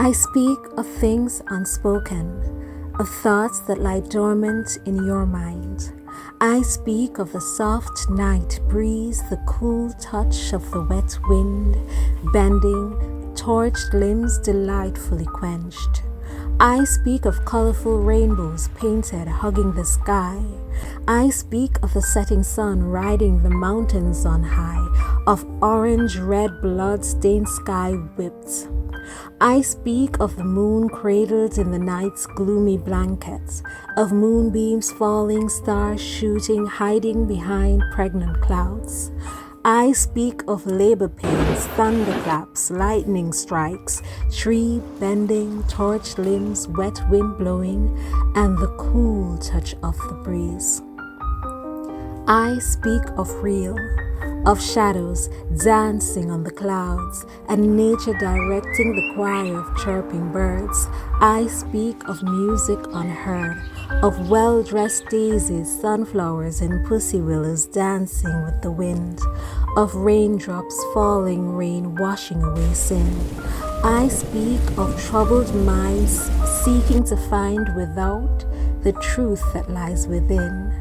I speak of things unspoken, of thoughts that lie dormant in your mind. I speak of the soft night breeze, the cool touch of the wet wind, bending, torched limbs delightfully quenched. I speak of colorful rainbows painted hugging the sky. I speak of the setting sun riding the mountains on high, of orange-red blood-stained sky whipped. I speak of the moon cradled in the night's gloomy blankets, of moonbeams falling, stars shooting, hiding behind pregnant clouds. I speak of labor pains, thunderclaps, lightning strikes, tree bending, torched limbs, wet wind blowing, and the cool touch of the breeze. I speak of real, of shadows dancing on the clouds, and nature directing the choir of chirping birds. I speak of music unheard, of well-dressed daisies, sunflowers, and pussy willows dancing with the wind, of raindrops falling, rain washing away sin. I speak of troubled minds seeking to find without the truth that lies within.